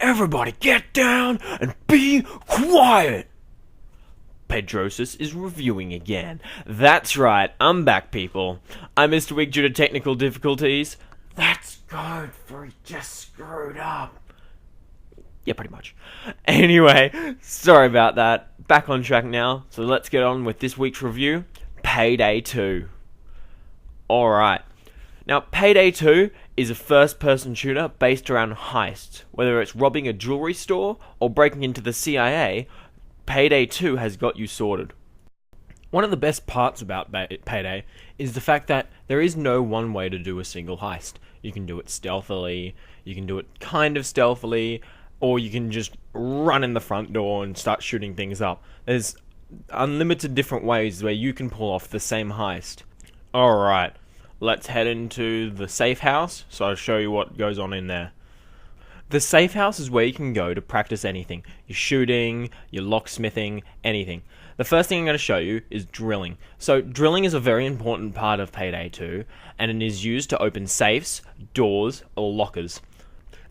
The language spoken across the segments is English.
Everybody get down and be quiet! Pedroses is reviewing again. That's right, I'm back, people. I missed a week due to technical difficulties. That's good for just screwed up. Yeah, pretty much. Anyway, sorry about that. Back on track now, so let's get on with this week's review, Payday 2. Alright. Now, Payday 2 is a first-person shooter based around heists. Whether it's robbing a jewelry store or breaking into the CIA, Payday 2 has got you sorted. One of the best parts about Payday is the fact that there is no one way to do a single heist. You can do it stealthily, you can do it kind of stealthily, or you can just run in the front door and start shooting things up. There's unlimited different ways where you can pull off the same heist. Alright, let's head into the safe house, so I'll show you what goes on in there. The safe house is where you can go to practice anything. Your shooting, your locksmithing, anything. The first thing I'm going to show you is drilling. So drilling is a very important part of Payday 2, and it is used to open safes, doors, or lockers.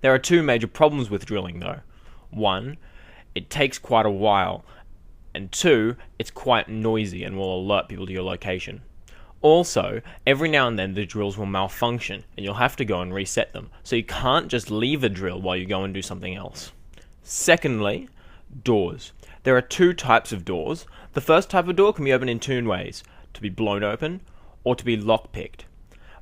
There are two major problems with drilling though. One, it takes quite a while, and two, it's quite noisy and will alert people to your location. Also, every now and then the drills will malfunction and you'll have to go and reset them, so you can't just leave a drill while you go and do something else. Secondly, doors. There are two types of doors. The first type of door can be opened in two ways, to be blown open or to be lockpicked.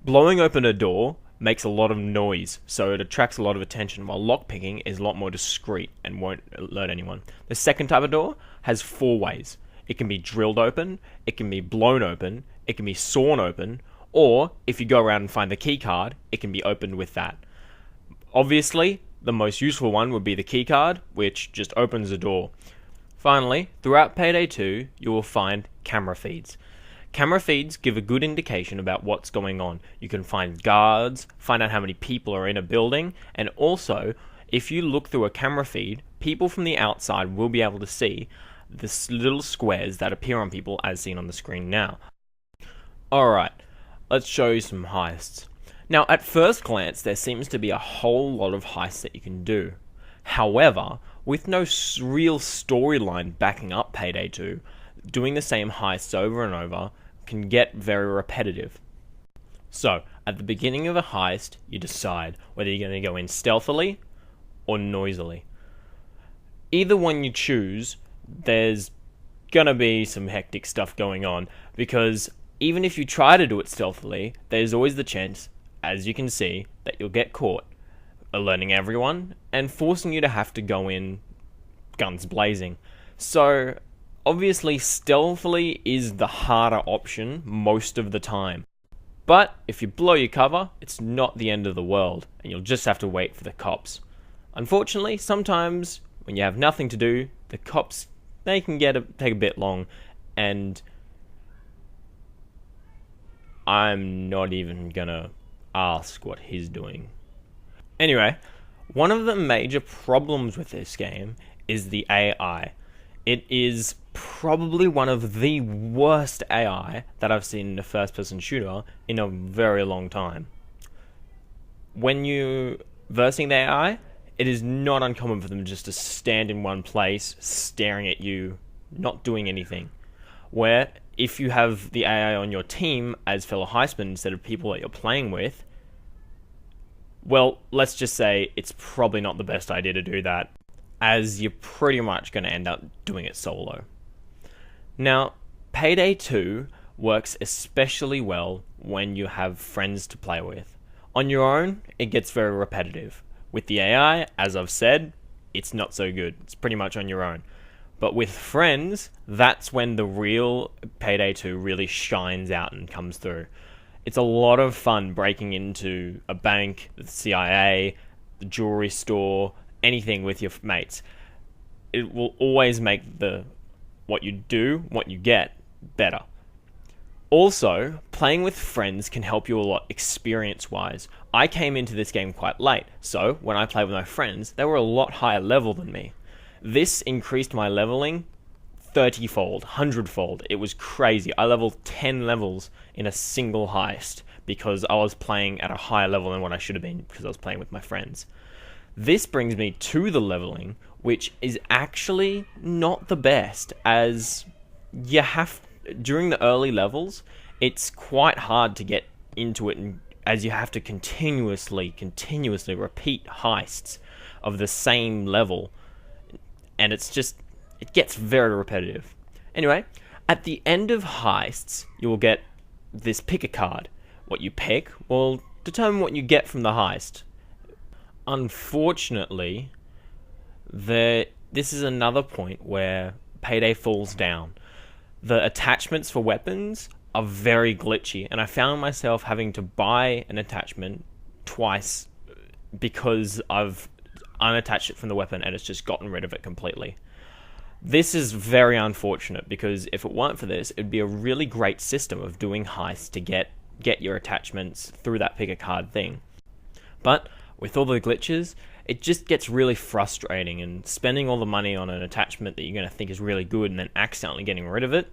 Blowing open a door makes a lot of noise, so it attracts a lot of attention, while lockpicking is a lot more discreet and won't alert anyone. The second type of door has four ways. It can be drilled open, it can be blown open, it can be sawn open, or if you go around and find the key card, it can be opened with that. Obviously, the most useful one would be the key card, which just opens the door. Finally, throughout Payday 2, you will find camera feeds. Camera feeds give a good indication about what's going on. You can find guards, find out how many people are in a building, and also, if you look through a camera feed, people from the outside will be able to see the little squares that appear on people as seen on the screen now. Alright, let's show you some heists. Now, at first glance, there seems to be a whole lot of heists that you can do. However, with no real storyline backing up Payday 2, doing the same heists over and over can get very repetitive. So, at the beginning of a heist, you decide whether you're going to go in stealthily or noisily. Either one you choose, there's gonna be some hectic stuff going on, because even if you try to do it stealthily, there's always the chance, as you can see, that you'll get caught, alerting everyone and forcing you to have to go in guns blazing. So, obviously, stealthily is the harder option most of the time. But if you blow your cover, it's not the end of the world, and you'll just have to wait for the cops. Unfortunately, sometimes when you have nothing to do, the cops, they can take a bit long, and I'm not even gonna ask what he's doing. Anyway, one of the major problems with this game is the AI. It is probably one of the worst AI that I've seen in a first-person shooter in a very long time. When you're versing the AI, it is not uncommon for them just to stand in one place, staring at you, not doing anything. Where, if you have the AI on your team as fellow heistmen instead of people that you're playing with, well, let's just say it's probably not the best idea to do that, as you're pretty much going to end up doing it solo. Now, Payday 2 works especially well when you have friends to play with. On your own, it gets very repetitive. With the AI, as I've said, it's not so good. It's pretty much on your own. But with friends, that's when the real Payday 2 really shines out and comes through. It's a lot of fun breaking into a bank, the CIA, the jewelry store, anything with your mates. It will always make what you do, what you get, better. Also, playing with friends can help you a lot experience-wise. I came into this game quite late, so when I played with my friends, they were a lot higher level than me. This increased my leveling 30-fold, 100-fold. It was crazy. I leveled 10 levels in a single heist because I was playing at a higher level than what I should have been because I was playing with my friends. This brings me to the leveling, which is actually not the best, as you have, during the early levels, it's quite hard to get into it, as you have to continuously repeat heists of the same level, and it gets very repetitive. Anyway, at the end of heists, you will get this pick a card. What you pick will determine what you get from the heist. Unfortunately, this is another point where Payday falls down. The attachments for weapons are very glitchy, and I found myself having to buy an attachment twice because I've unattached it from the weapon and it's just gotten rid of it completely. This is very unfortunate, because if it weren't for this, it would be a really great system of doing heists to get your attachments through that pick a card thing. But with all the glitches, it just gets really frustrating, and spending all the money on an attachment that you're going to think is really good and then accidentally getting rid of it,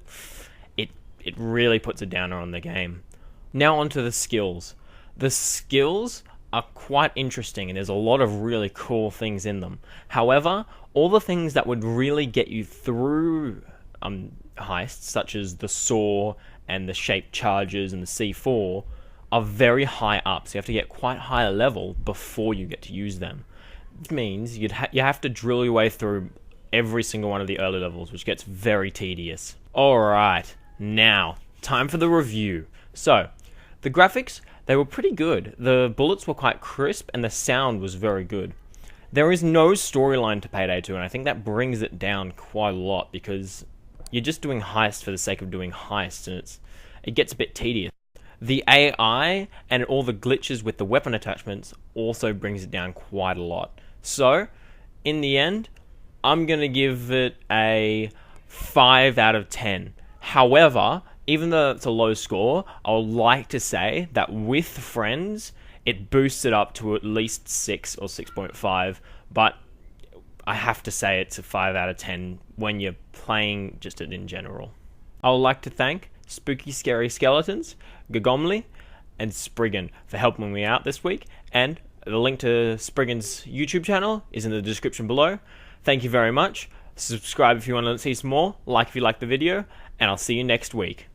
it really puts a downer on the game. Now onto the skills. The skills are quite interesting, and there's a lot of really cool things in them. However, all the things that would really get you through heists, such as the saw and the shaped charges and the C4, are very high up, so you have to get quite high level before you get to use them. It means you have to drill your way through every single one of the early levels, which gets very tedious. Alright, now, time for the review. So, the graphics, they were pretty good. The bullets were quite crisp, and the sound was very good. There is no storyline to Payday 2, and I think that brings it down quite a lot, because you're just doing heists for the sake of doing heists, and it gets a bit tedious. The AI and all the glitches with the weapon attachments also brings it down quite a lot. So, in the end, I'm going to give it a 5 out of 10. However, even though it's a low score, I would like to say that with friends, it boosts it up to at least 6 or 6.5, but I have to say it's a 5 out of 10 when you're playing just it in general. I would like to thank Spooky Scary Skeletons, Gagomli, and Spriggan for helping me out this week, and the link to Spriggan's YouTube channel is in the description below. Thank you very much. Subscribe if you want to see some more, like if you like the video, and I'll see you next week.